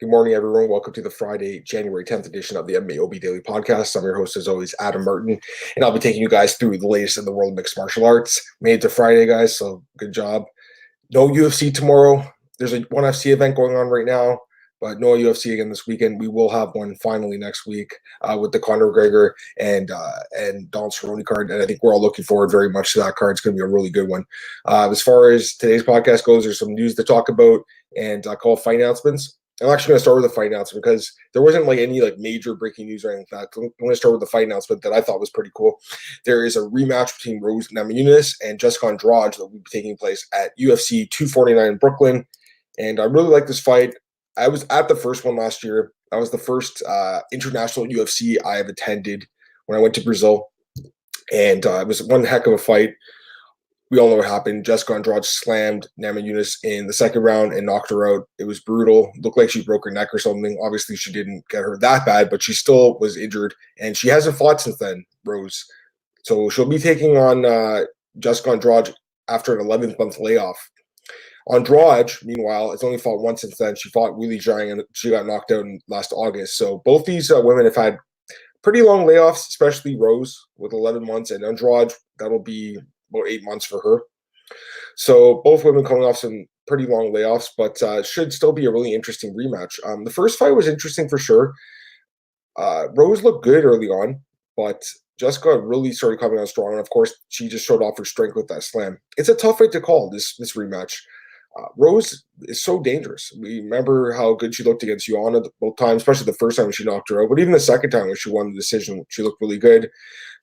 Good morning, everyone. Welcome to the Friday, January 10th edition of the MMAOB Daily Podcast. I'm your host, as always, Adam Martin, and I'll be taking you guys through the latest in the world of mixed martial arts. Made it to Friday, guys, so good job. No UFC tomorrow. There's one UFC event going on right now, but no UFC again this weekend. We will have one finally next week with the Conor McGregor and Donald Cerrone card, and I think we're all looking forward very much to that card. It's going to be a really good one. As far as today's podcast goes, there's some news to talk about and call fight announcements. I'm actually going to start with the fight announcement because there wasn't any major breaking news or anything like that. I'm going to start with the fight announcement that I thought was pretty cool. There is a rematch between Namajunas and Jessica Andrade that will be taking place at UFC 249 in Brooklyn. And I really like this fight. I was at the first one last year. That was the first international UFC I have attended when I went to Brazil. And it was one heck of a fight. We all know what happened. Jessica Andrade slammed Namajunas in the second round and knocked her out. It was brutal. Looked like she broke her neck or something. Obviously, she didn't get her that bad, but she still was injured. And she hasn't fought since then, Rose. So she'll be taking on Jessica Andrade after an 11th-month layoff. Andrade, meanwhile, has only fought once since then. She fought Weili Zhang, and she got knocked out in last August. So both these women have had pretty long layoffs, especially Rose with 11 months, and Andrade, that'll be about 8 months for her. So both women coming off some pretty long layoffs, but should still be a really interesting rematch. The first fight was interesting for sure. Rose looked good early on, but Jessica really started coming on strong. And of course, she just showed off her strength with that slam. It's a tough fight to call, this rematch. Rose is so dangerous. We remember how good she looked against Joanna both times, especially the first time when she knocked her out. But even the second time when she won the decision, she looked really good.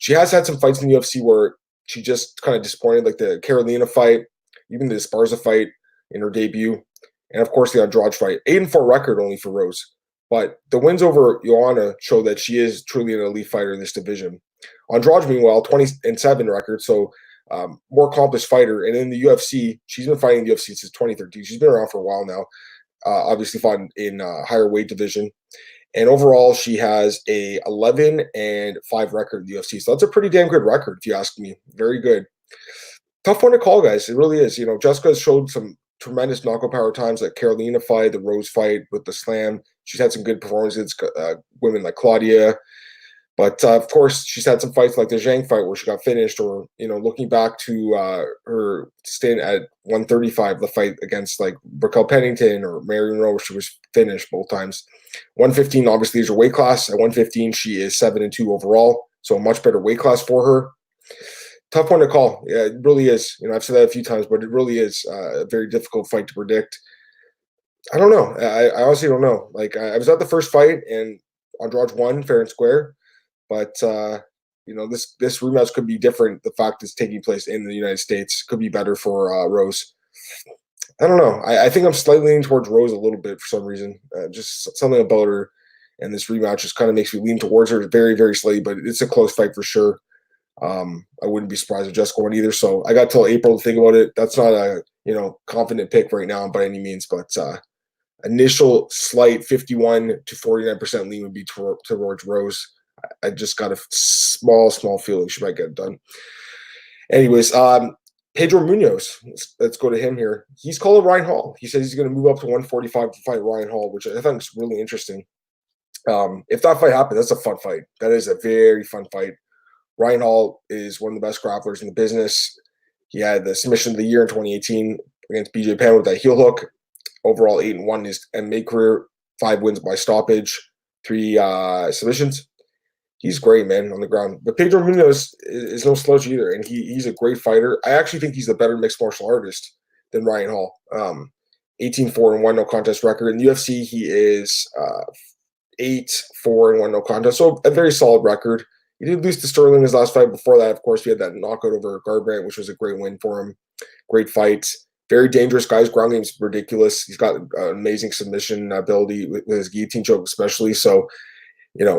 She has had some fights in the UFC where she just kind of disappointed, like the Carolina fight, even the Esparza fight in her debut, and of course the Andrade fight. 8-4 record only for Rose, but the wins over Joanna show that she is truly an elite fighter in this division. Andrade, meanwhile, 20-7 record, so more accomplished fighter. And in the UFC, she's been fighting in the UFC since 2013. She's been around for a while now. Obviously, fought in higher weight division. And overall, she has a 11-5 record in the UFC. So that's a pretty damn good record, if you ask me. Very good. Tough one to call, guys. It really is. Jessica has showed some tremendous knockout power times, like Carolina fight, the Rose fight with the slam. She's had some good performances, women like Claudia. But, of course, she's had some fights like the Zhang fight where she got finished, or, looking back to her stint at 135, the fight against, Raquel Pennington or Marion Rowe, she was finished both times. 115, obviously, is her weight class. At 115, she is 7-2 overall, so a much better weight class for her. Tough one to call. Yeah, it really is. I've said that a few times, but it really is a very difficult fight to predict. I don't know. I honestly don't know. I was at the first fight, and Andrade won fair and square. But, this rematch could be different. The fact it's taking place in the United States could be better for Rose. I don't know. I think I'm slightly leaning towards Rose a little bit for some reason. Just something about her and this rematch just kind of makes me lean towards her very, very slightly, but it's a close fight for sure. I wouldn't be surprised if Jessica won either. So I got till April to think about it. That's not a, confident pick right now by any means, but initial slight 51 to 49% lean would be towards Rose. I just got a small feeling she might get it done. Anyways, Pedro Munhoz, let's go to him here. He's called Ryan Hall. He says he's going to move up to 145 to fight Ryan Hall, which I think is really interesting. If that fight happens, that's a fun fight. That is a very fun fight. Ryan Hall is one of the best grapplers in the business. He had the submission of the year in 2018 against BJ Penn with that heel hook. Overall, 8-1 in his MMA career, 5 wins by stoppage, 3 submissions. He's great, man, on the ground. But Pedro Munhoz is no slouch either, and he's a great fighter. I actually think he's a better mixed martial artist than Ryan Hall. 18-4-1 no contest record. In the UFC, he is 8-4-1 no contest, so a very solid record. He did lose to Sterling in his last fight. Before that, of course, we had that knockout over Garbrandt, which was a great win for him. Great fight. Very dangerous guy. His ground game's ridiculous. He's got amazing submission ability with his guillotine choke especially, so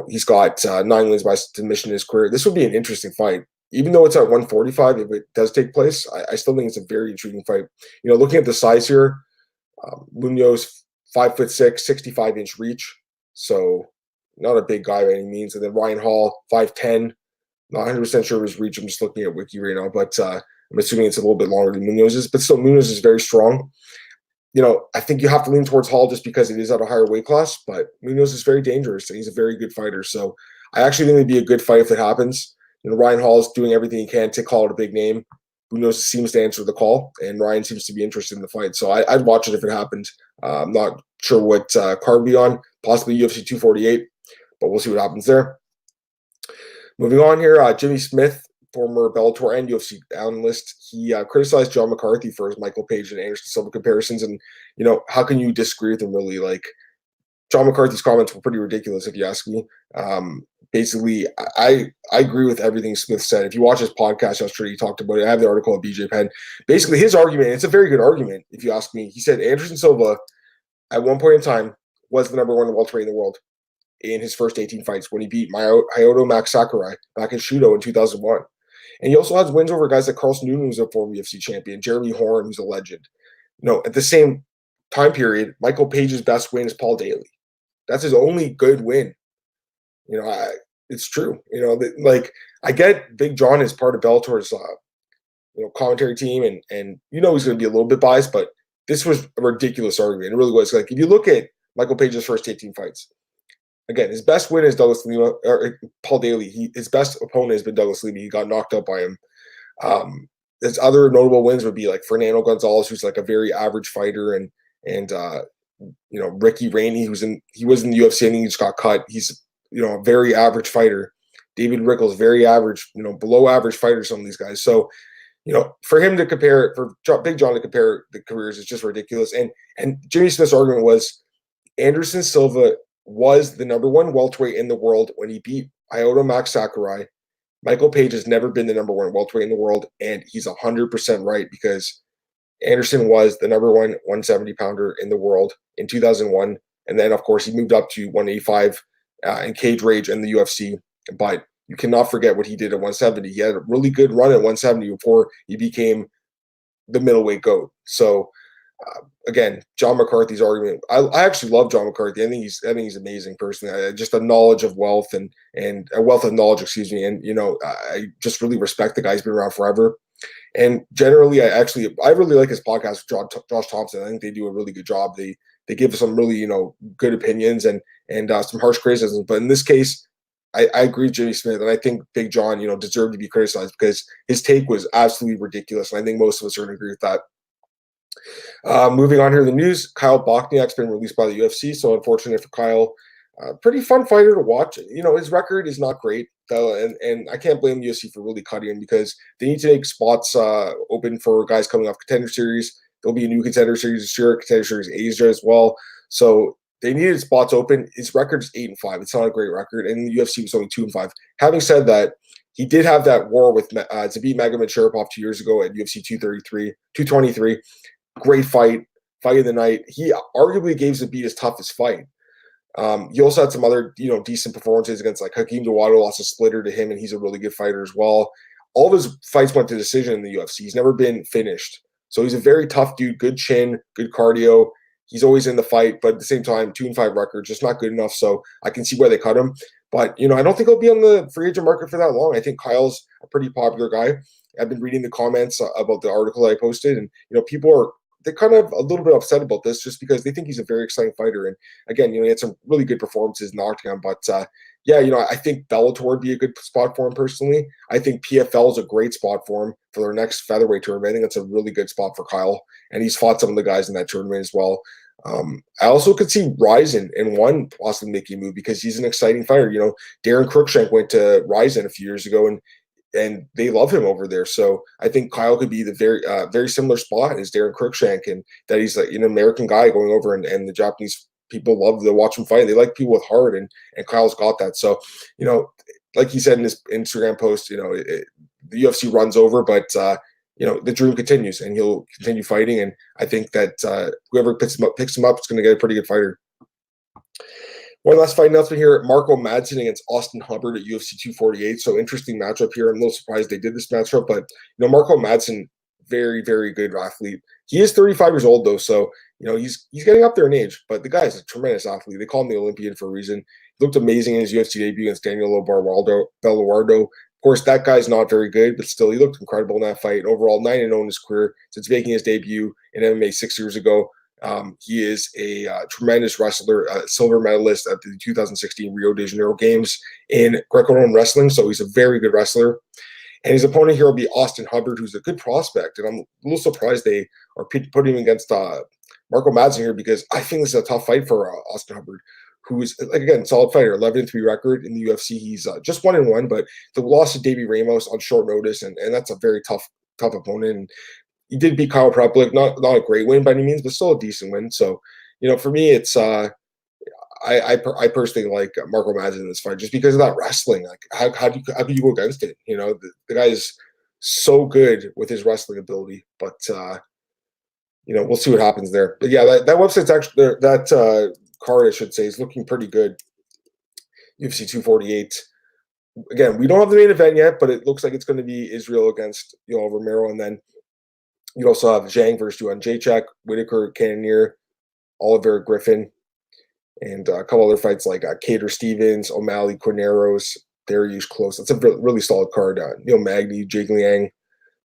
he's got 9 wins by submission in his career. This would be an interesting fight. Even though it's at 145, if it does take place, I still think it's a very intriguing fight. Looking at the size here, Munhoz, 5'6", 65-inch reach. So not a big guy by any means. And then Ryan Hall, 5'10". Not 100% sure of his reach. I'm just looking at Wiki right now, but I'm assuming it's a little bit longer than Munhoz's. But still, Munhoz is very strong. I think you have to lean towards Hall just because it is at a higher weight class, but Munhoz is very dangerous and he's a very good fighter. So I actually think it'd be a good fight if it happens. Ryan Hall is doing everything he can to call it a big name. Munhoz seems to answer the call, and Ryan seems to be interested in the fight. So I'd watch it if it happened. I'm not sure what card be on, possibly UFC 248, but we'll see what happens there. Moving on here, Jimmy Smith, former Bellator and UFC analyst, he criticized John McCarthy for his Michael Page and Anderson Silva comparisons. And, how can you disagree with him, really? Like, John McCarthy's comments were pretty ridiculous, if you ask me. Basically, I agree with everything Smith said. If you watch his podcast yesterday, he talked about it. I have the article at BJ Penn. Basically, his argument, it's a very good argument, if you ask me. He said Anderson Silva, at one point in time, was the number one welterweight in the world in his first 18 fights when he beat Hyoto Max Sakurai back in Shudo in 2001. And he also has wins over guys like Carlson Newman, who's a former UFC champion, Jeremy Horn, who's a legend. At the same time period, Michael Page's best win is Paul Daly. That's his only good win. It's true. I get Big John is part of Bellator's, commentary team, and he's going to be a little bit biased, but this was a ridiculous argument. It really was. Like, if you look at Michael Page's first 18 fights, again, his best win is Douglas Lima or Paul Daly. His best opponent has been Douglas Lima. He got knocked out by him. His other notable wins would be like Fernando Gonzalez, who's like a very average fighter, and Ricky Rainey, he was in the UFC and he just got cut. He's a very average fighter. David Rickles, very average, below average fighter. Some of these guys. So, for him to compare, Big John to compare the careers is just ridiculous. And Jimmy Smith's argument was Anderson Silva was the number one welterweight in the world when he beat Hyoto Max Sakurai. Michael Page has never been the number one welterweight in the world, and he's 100% right because Anderson was the number one 170-pounder in the world in 2001. And then, of course, he moved up to 185 in Cage Rage in the UFC. But you cannot forget what he did at 170. He had a really good run at 170 before he became the middleweight GOAT. So, again, John McCarthy's argument. I actually love John McCarthy. I think he's amazing personally. Just a knowledge of wealth and a wealth of knowledge, excuse me. And I just really respect the guy. He's been around forever. And generally, I really like his podcast with Josh Thompson. I think they do a really good job. They give some really good opinions and some harsh criticisms. But in this case, I agree with Jimmy Smith, and I think Big John deserved to be criticized because his take was absolutely ridiculous. And I think most of us are going to agree with that. Moving on here to the news, Kyle Bochniak's been released by the UFC. So unfortunate for Kyle. Pretty fun fighter to watch. His record is not great, though, and I can't blame UFC for really cutting him because they need to make spots open for guys coming off Contender Series. There'll be a new Contender Series this year, Contender Series Asia as well. So they needed spots open. His record is 8-5. It's not a great record, and the UFC was only 2-5. Having said that, he did have that war with to beat Magomed 2 years ago at UFC 223. Great fight of the night. He arguably gave Zabit his toughest fight. He also had some other, decent performances against like Hakeem Dawodu, lost a splitter to him, and he's a really good fighter as well. All of his fights went to decision in the UFC. He's never been finished. So he's a very tough dude, good chin, good cardio. He's always in the fight, but at the same time, 2-5 record, just not good enough. So I can see why they cut him. But, I don't think he'll be on the free agent market for that long. I think Kyle's a pretty popular guy. I've been reading the comments about the article I posted, and, people they're kind of a little bit upset about this just because they think he's a very exciting fighter. And again, he had some really good performances in Octagon, but I think Bellator would be a good spot for him personally. I think PFL is a great spot for him for their next featherweight tournament. I think that's a really good spot for Kyle, and he's fought some of the guys in that tournament as well. I also could see Ryzen in one possibly making a move because he's an exciting fighter. Darren Cruikshank went to Ryzen a few years ago, and they love him over there. So I think Kyle could be the very similar spot as Darren Cruikshank, and that he's like an American guy going over, and the Japanese people love to watch him fight. They like people with heart, and Kyle's got that. So, like he said in his Instagram post, the UFC runs over, but the dream continues, and he'll continue fighting. And I think that whoever picks him up is going to get a pretty good fighter. One last fight announcement here: Marco Madsen against Austin Hubbard at UFC 248. So interesting matchup here. I'm a little surprised they did this matchup, but Marco Madsen, very, very good athlete. He is 35 years old though, so he's getting up there in age. But the guy is a tremendous athlete. They call him the Olympian for a reason. He looked amazing in his UFC debut against Daniel Bellawardo. Of course, that guy's not very good, but still, he looked incredible in that fight. Overall, 9-0 in his career since making his debut in MMA 6 years ago. He is a tremendous wrestler, silver medalist at the 2016 Rio de Janeiro Games in Greco-Roman wrestling. So he's a very good wrestler. And his opponent here will be Austin Hubbard, who's a good prospect. And I'm a little surprised they are putting him against Marco Madsen here, because I think this is a tough fight for Austin Hubbard, who is, like, again, solid fighter, 11-3 record in the UFC. He's just 1-1, but the loss to Davey Ramos on short notice, and that's a very tough opponent. And he did beat Kyle Preplik, not a great win by any means, but still a decent win. So, for me, it's I personally like Marco Madsen in this fight just because of that wrestling. Like, how do you go against it? The guy is so good with his wrestling ability, but we'll see what happens there. But yeah, that website's actually that card, I should say, is looking pretty good. UFC 248. Again, we don't have the main event yet, but it looks like it's going to be Israel against Yoel Romero, and then you also have Zhang versus Yuan Jacek, Whitaker, Cannonier, Oliver Griffin, and a couple other fights like Cater Stevens, O'Malley, Corneros, Darius Close. That's a really solid card. Neil Magny, Jake Liang.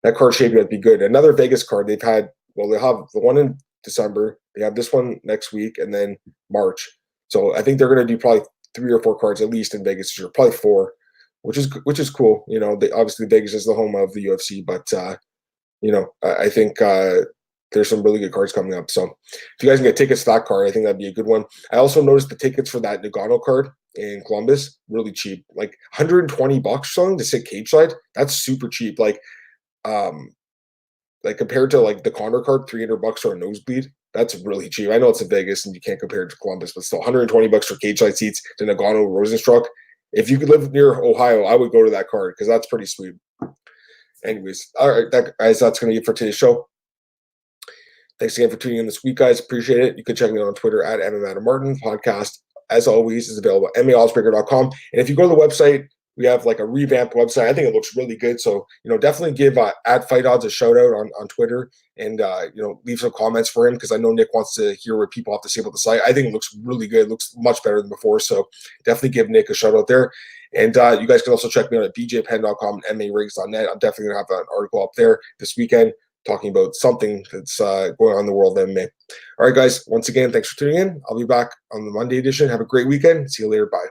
That card shaping up to be good. Another Vegas card they've had. Well, they have the one in December. They have this one next week, and then March. So I think they're going to do probably 3 or 4 cards at least in Vegas this year, probably 4, which is cool. Obviously Vegas is the home of the UFC, but I think there's some really good cards coming up. So if you guys can get tickets to that card, I think that'd be a good one. I also noticed the tickets for that Nagano card in Columbus, really cheap, like $120 or something to sit cage side. That's super cheap. Like compared to like the Conor card, $300 for a nosebleed. That's really cheap. I know it's in Vegas and you can't compare it to Columbus, but still $120 for cage side seats to Nagano Rosenstruck. If you could live near Ohio, I would go to that card because that's pretty sweet. Anyways, all right, guys, that's going to be it for today's show. Thanks again for tuning in this week, guys. Appreciate it. You can check me out on Twitter at MMAOB. Podcast, as always, is available at MMAOddsbreaker.com. And if you go to the website, we have like a revamped website. I think it looks really good. So, definitely give at Fight Odds a shout out on Twitter, and, leave some comments for him, because I know Nick wants to hear what people have to say about the site. I think it looks really good. It looks much better than before. So definitely give Nick a shout out there. And you guys can also check me out at bjpenn.com and mmarigs.net. I'm definitely going to have an article up there this weekend talking about something that's going on in the world of MMA. All right, guys, once again, thanks for tuning in. I'll be back on the Monday edition. Have a great weekend. See you later. Bye.